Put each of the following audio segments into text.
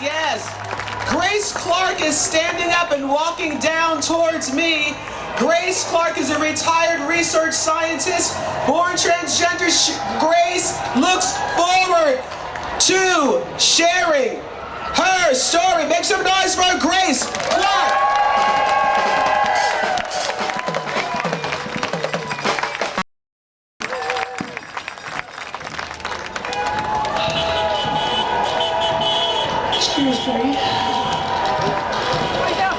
Yes. Grace Clark is standing up and walking down towards me. Grace Clark is a retired research scientist, born transgender. Grace looks forward to sharing her story. Make some noise for Grace Clark. Excuse me.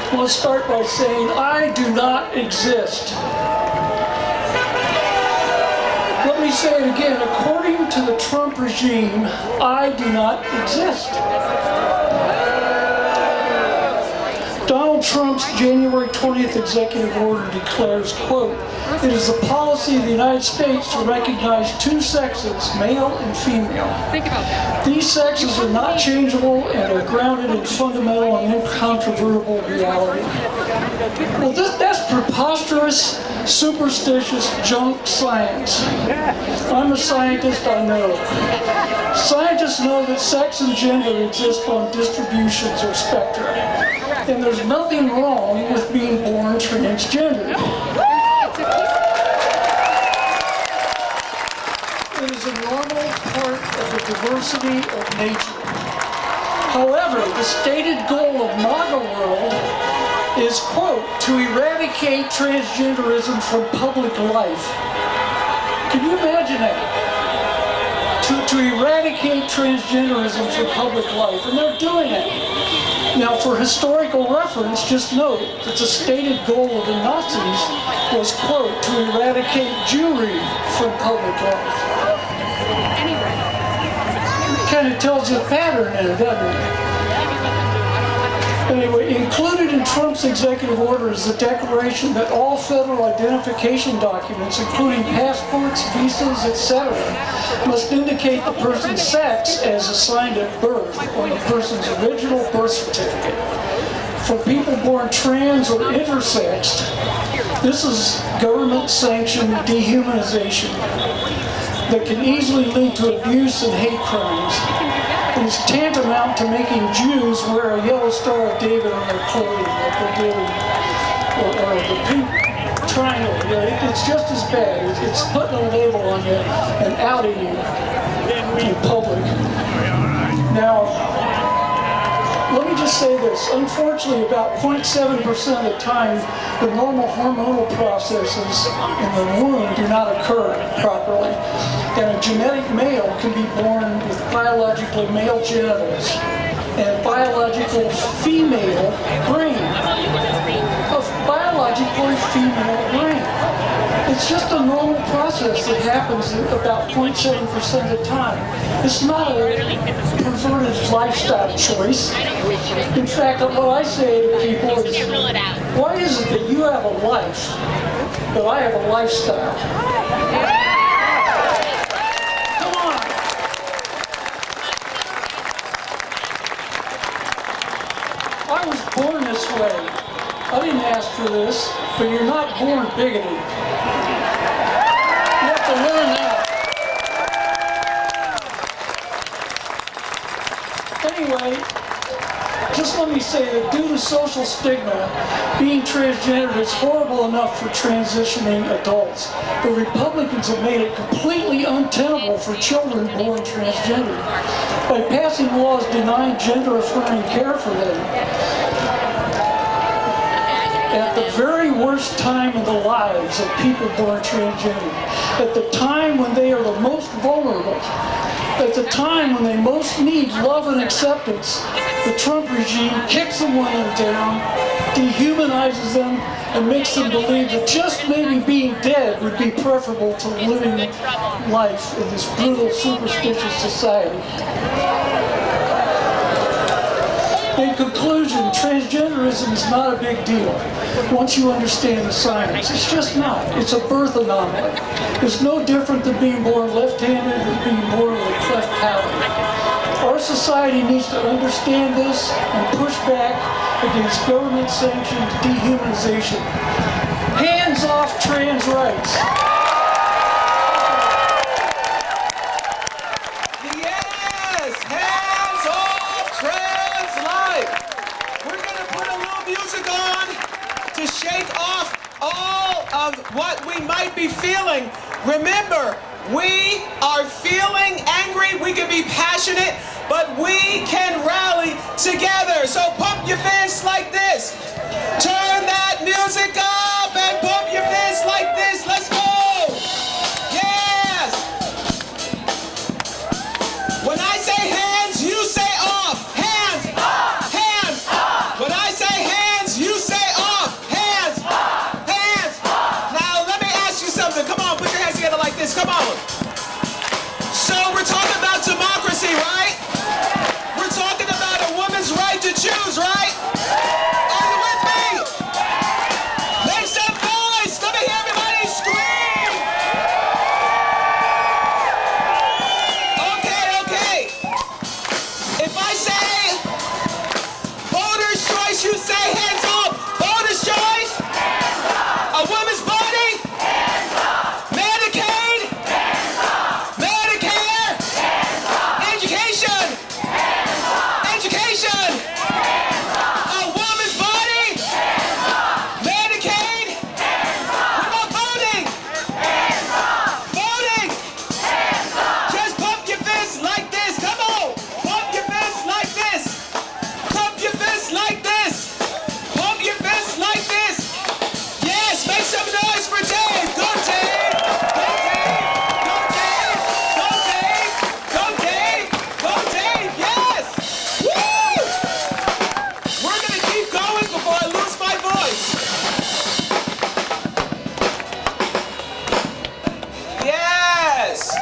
I want to start by saying I do not exist. Let me say it again. According to the Trump regime, I do not exist. Donald Trump's January 20th executive order declares, quote, "It is the policy of the United States to recognize two sexes, male and female. Think about that. These sexes are not changeable and are grounded in fundamental and incontrovertible reality." Well, that's preposterous, superstitious junk science. I'm a scientist, I know. Scientists know that sex and gender exist on distributions or spectra. And there's nothing wrong with being born transgender. It is a normal part of the diversity of nature. However, the stated goal of MAGA world is, quote, "to eradicate transgenderism from public life." Can you imagine that? To eradicate transgenderism from public life, and they're doing it. Now, for historical reference, just note that the stated goal of the Nazis was, quote, "to eradicate Jewry from public life." Kind of tells you the pattern there, doesn't it? Anyway, included in Trump's executive order is the declaration that all federal identification documents, including passports, visas, etc., must indicate the person's sex as assigned at birth on the person's original birth certificate. For people born trans or intersexed, this is government-sanctioned dehumanization that can easily lead to abuse and hate crimes. It is tantamount to making Jews wear a yellow Star of David on their clothing, like they do, or the pink triangle. Yeah, it's just as bad. It's putting a label on you and outing you in public. Now, let me just say this. Unfortunately, about 0.7% of the time, the normal hormonal processes in the womb do not occur properly. And a genetic male can be born with biologically male genitals and biological female brain. A biologically female brain. It's just a normal process that happens about 0.7% of the time. It's not a perverted lifestyle choice. In fact, what I say to people is, why is it that you have a life, but I have a lifestyle? Come on. I was born this way. I didn't ask for this, but you're not born bigoted. You have to learn that. Anyway, just let me say that due to social stigma, being transgender is horrible enough for transitioning adults. The Republicans have made it completely untenable for children born transgender by passing laws denying gender-affirming care for them. At the very worst time in the lives of people born transgender, at the time when they are the most vulnerable, at the time when they most need love and acceptance, the Trump regime kicks them when they're down, dehumanizes them, and makes them believe that just maybe being dead would be preferable to living life in this brutal, superstitious society. In conclusion, transgenderism is not a big deal once you understand the science. It's just not. It's a birth anomaly. It's no different than being born left-handed or being born with a cleft palate. Our society needs to understand this and push back against government-sanctioned dehumanization. Hands off trans rights. Yes! Hands off trans shake off all of what we might be feeling. Remember, we are feeling angry, we can be passionate, but we can rally together. So pump your fists like this. Turn that music up and pump your fists like this. Let's go. Yes. When I say hands, you say off. Hands. Hands. When I say hands, you say off. Hands. Hands. Now let me ask you something. Come on, put your hands together like this. Come on. So we're talking about democracy, right? We're talking about a woman's right to choose, right? Are you with me? Make some noise. Let me hear everybody scream. Okay, okay. If I say voter's choice, you say hands up. Voter's choice. A woman's body. Medicaid. Medicare. Education. Education. A woman's body. Medicaid. What about voting? Voting. Just pump your fists like this. Come on. Pump your fists like this. Pump your fists like this. Pump your fists like this. Yes, make some noise for Dave. Go Dave. Go Dave. Go Dave. Go Dave. Go Dave. Go Dave. Yes. Woo! We're going to keep going before I lose my voice. Yes.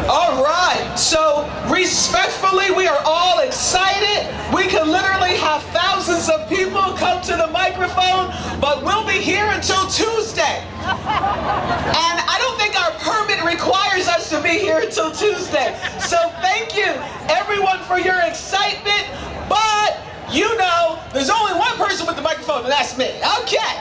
All right. So respectfully, we are all excited. We can literally have thousands of people come to the microphone, but we'll be here until Tuesday. And I don't think our permit requires us to be here until Tuesday. So thank you, everyone, for your excitement. But you know, there's only one person with the microphone, and that's me. Okay.